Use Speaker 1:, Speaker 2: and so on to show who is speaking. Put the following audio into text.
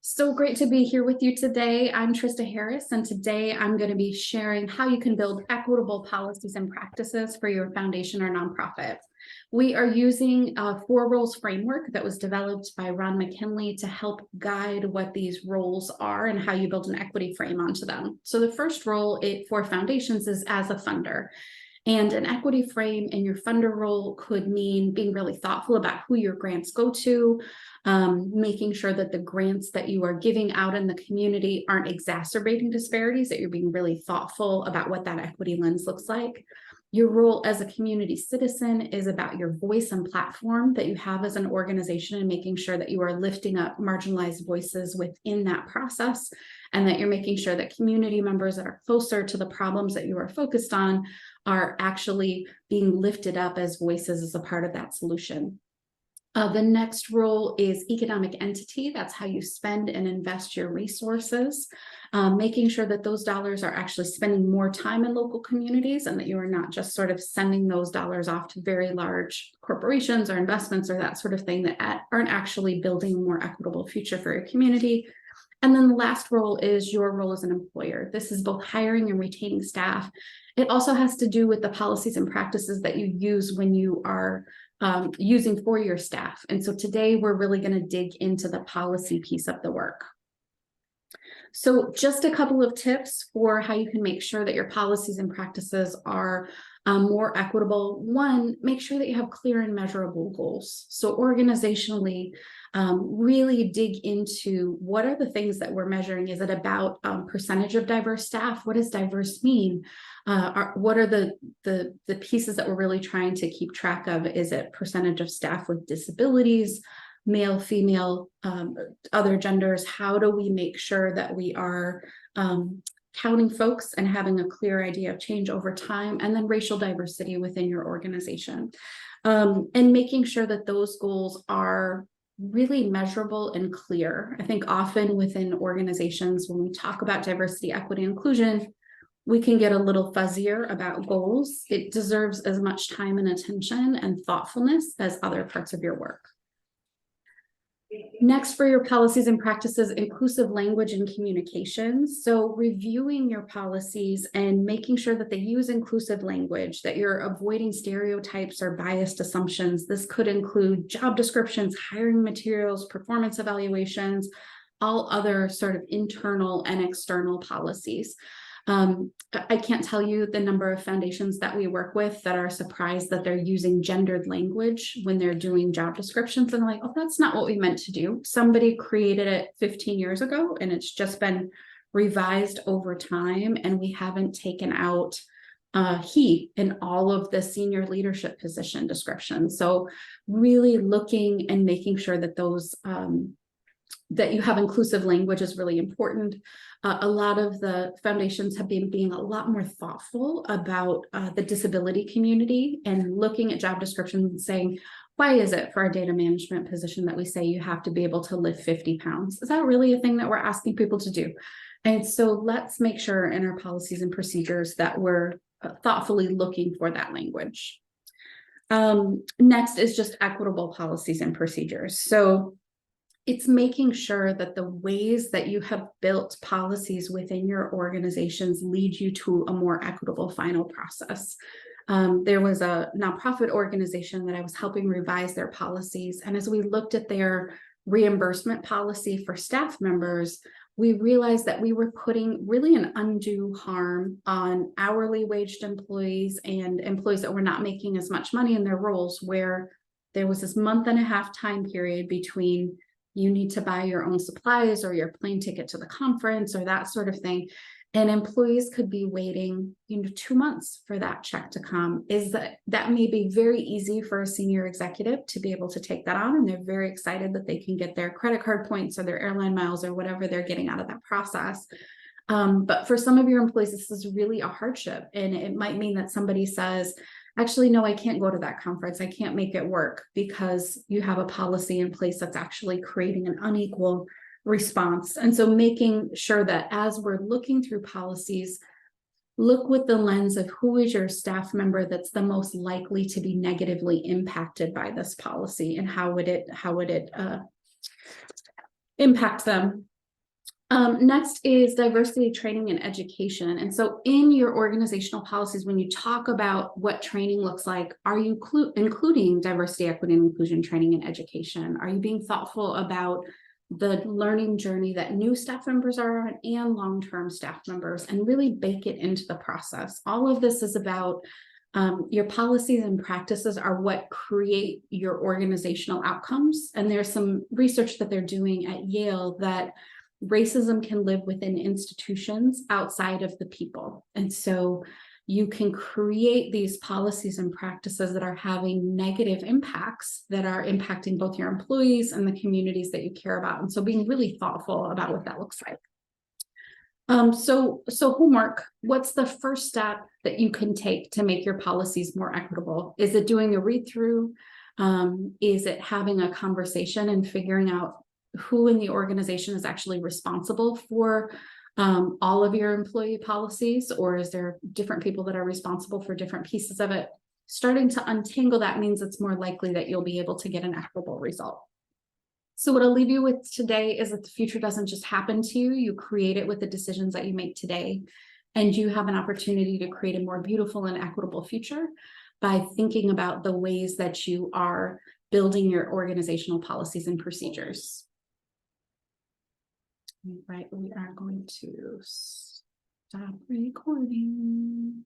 Speaker 1: So great to be here with you today. I'm Trista Harris, and today I'm going to be sharing how you can build equitable policies and practices for your foundation or nonprofit. We are using a 4 roles framework that was developed by Ron McKinley to help guide what these roles are and how you build an equity frame onto them. So the first role for foundations is as a funder. And an equity frame in your funder role could mean being really thoughtful about who your grants go to, making sure that the grants that you are giving out in the community aren't exacerbating disparities, that you're being really thoughtful about what that equity lens looks like. Your role as a community citizen is about your voice and platform that you have as an organization and making sure that you are lifting up marginalized voices within that process, and that you're making sure that community members that are closer to the problems that you are focused on are actually being lifted up as voices as a part of that solution. The next role is economic entity. That's how you spend and invest your resources, making sure that those dollars are actually spending more time in local communities and that you are not just sort of sending those dollars off to very large corporations or investments or that sort of thing that aren't actually building a more equitable future for your community. And then the last role is your role as an employer. This is both hiring and retaining staff. It also has to do with the policies and practices that you use when you are using for your staff. And so today we're really going to dig into the policy piece of the work. So just a couple of tips for how you can make sure that your policies and practices are more equitable. One, make sure that you have clear and measurable goals. So organizationally, really dig into what are the things that we're measuring. Is it about percentage of diverse staff? What does diverse mean? What are the pieces that we're really trying to keep track of? Is it percentage of staff with disabilities, male, female, other genders? How do we make sure that we are counting folks and having a clear idea of change over time? And then racial diversity within your organization, and making sure that those goals are really measurable and clear. I think often within organizations, when we talk about diversity, equity, inclusion, we can get a little fuzzier about goals. It deserves as much time and attention and thoughtfulness as other parts of your work. Next, for your policies and practices, inclusive language and communications. So reviewing your policies and making sure that they use inclusive language, that you're avoiding stereotypes or biased assumptions. This could include job descriptions, hiring materials, performance evaluations, all other sort of internal and external policies. I can't tell you the number of foundations that we work with that are surprised that they're using gendered language when they're doing job descriptions, and like, oh, that's not what we meant to do. Somebody created it 15 years ago and it's just been revised over time, and we haven't taken out he in all of the senior leadership position descriptions. So really looking and making sure that those that you have inclusive language is really important. A lot of the foundations have been being a lot more thoughtful about the disability community and looking at job descriptions and saying, why is it for a data management position that we say you have to be able to lift 50 pounds? Is that really a thing that we're asking people to do? And so let's make sure in our policies and procedures that we're thoughtfully looking for that language. Next is just equitable policies and procedures. So it's making sure that the ways that you have built policies within your organizations lead you to a more equitable final process. There was a nonprofit organization that I was helping revise their policies. And as we looked at their reimbursement policy for staff members, we realized that we were putting really an undue harm on hourly waged employees and employees that were not making as much money in their roles, where there was this month-and-a-half time period between you need to buy your own supplies or your plane ticket to the conference or that sort of thing. And employees could be waiting, 2 months for that check to come. That may be very easy for a senior executive to be able to take that on. And they're very excited that they can get their credit card points or their airline miles or whatever they're getting out of that process. But for some of your employees, this is really a hardship. And it might mean that somebody says, actually, no, I can't go to that conference. I can't make it work, because you have a policy in place that's actually creating an unequal response. And so making sure that as we're looking through policies, look with the lens of who is your staff member that's the most likely to be negatively impacted by this policy, and how would it impact them. Next is diversity training and education. And so in your organizational policies, when you talk about what training looks like, are you including diversity, equity, and inclusion training and education? Are you being thoughtful about the learning journey that new staff members are on and long-term staff members, and really bake it into the process? All of this is about your policies and practices are what create your organizational outcomes. And there's some research that they're doing at Yale that racism can live within institutions outside of the people. And so you can create these policies and practices that are having negative impacts that are impacting both your employees and the communities that you care about. And so being really thoughtful about what that looks like. So homework, what's the first step that you can take to make your policies more equitable? Is it doing a read through? Is it having a conversation and figuring out who in the organization is actually responsible for all of your employee policies, or is there different people that are responsible for different pieces of it? Starting to untangle that means it's more likely that you'll be able to get an equitable result. So what I'll leave you with today is that the future doesn't just happen to you. You create it with the decisions that you make today. And you have an opportunity to create a more beautiful and equitable future by thinking about the ways that you are building your organizational policies and procedures. Right, we are going to stop recording.